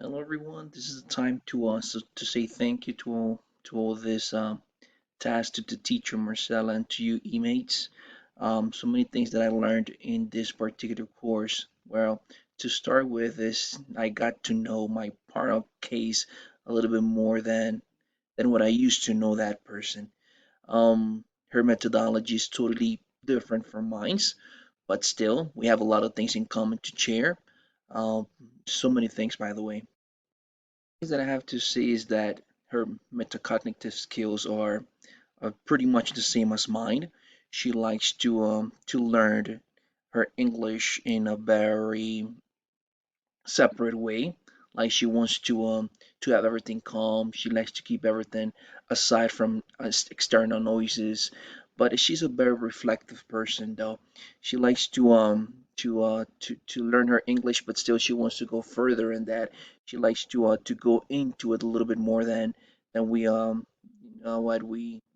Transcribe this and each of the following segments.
Hello, everyone. This is the time to say thank you to all this task to the teacher Marcella and to you e-mates. So many things that I learned in this particular course. Well, to start with is I got to know my part case a little bit more than what I used to know that person. Her methodology is totally different from mine's, but still we have a lot of things in common to share. Um, so many things, by the way. Things that I have to say is that her metacognitive skills are pretty much the same as mine. She likes to learn her English in a very separate way. Like she wants to have everything calm. She likes to keep everything aside from external noises. But she's a very reflective person, though. She likes to learn her English, but still she wants to go further in that. She likes to go into it a little bit more than we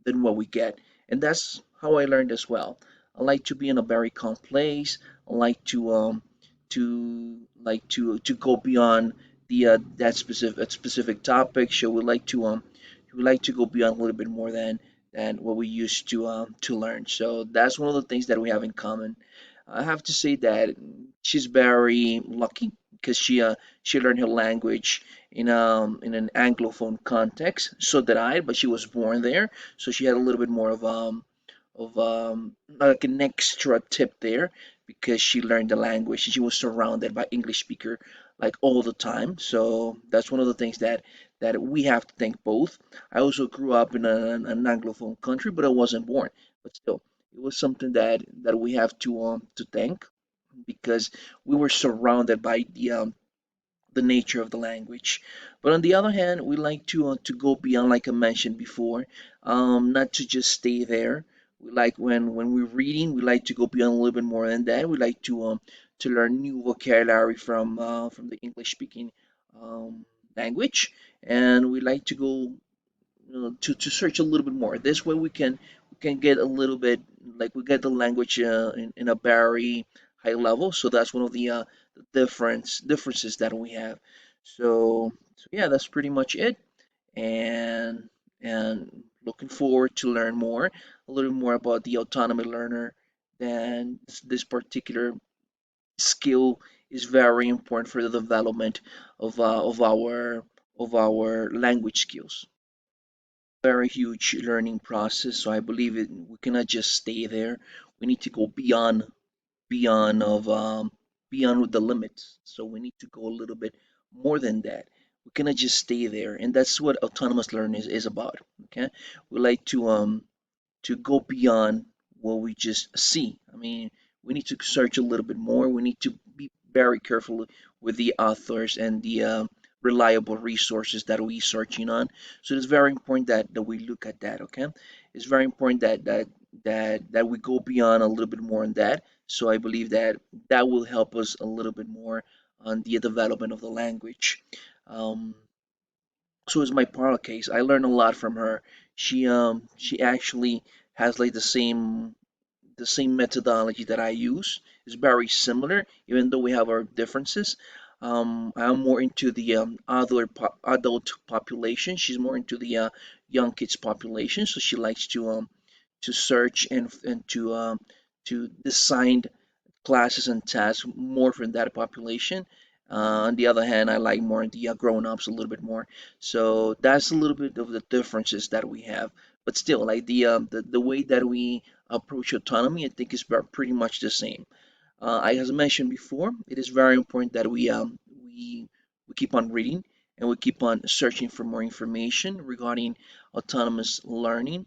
what we get, and that's how I learned as well. I like to be in a very calm place. I like to go beyond the that specific topic. So we like to go beyond a little bit more than what we used to learn. So that's one of the things that we have in common. I have to say that she's very lucky because she learned her language in an Anglophone context. So did I, but she was born there, so she had a little bit more of like an extra tip there because she learned the language and she was surrounded by English speaker like all the time. So that's one of the things that we have to thank both. I also grew up in an Anglophone country, but I wasn't born. But still, it was something that we have to thank because we were surrounded by the nature of the language. But on the other hand, we like to go beyond, like I mentioned before, not to just stay there. We like when we're reading, we like to go beyond a little bit more than that. We like to learn new vocabulary from the English speaking um, language, and we like to go to search a little bit more. This way we can get a little bit like we get the language in a very high level. So that's one of the differences that we have. So yeah, that's pretty much it. And and looking forward to learn more, a little more about the autonomy learner. Then this particular skill is very important for the development of our language skills. Very huge learning process. So I believe we cannot just stay there. We need to go beyond the limits. So we need to go a little bit more than that. We cannot just stay there, and that's what autonomous learning is about. Okay, we like to go beyond what we just see. I mean, we need to search a little bit more. We need to be very careful with the authors and the reliable resources that we searching on. So it's very important that we look at that. Okay, it's very important that we go beyond a little bit more on that. So I believe that will help us a little bit more on the development of the language. Um, so is my Parla case. I learned a lot from her. She actually has like the same methodology that I use. It's very similar, even though we have our differences. I'm more into the adult population. She's more into the young kids population. So she likes to search and to design classes and tasks more for that population. On the other hand, I like more the grown-ups a little bit more. So that's a little bit of the differences that we have. But still, like the way that we approach autonomy, I think is pretty much the same. As I mentioned before, it is very important that we keep on reading and we keep on searching for more information regarding autonomous learning,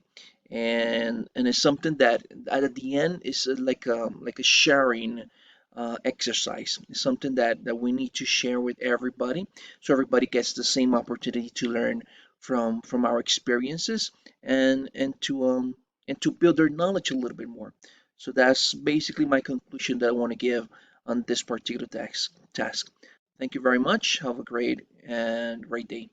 and it's something that at the end is like a sharing exercise. It's something that we need to share with everybody, so everybody gets the same opportunity to learn from our experiences and to build their knowledge a little bit more. So that's basically my conclusion that I want to give on this particular task. Thank you very much. Have a great day.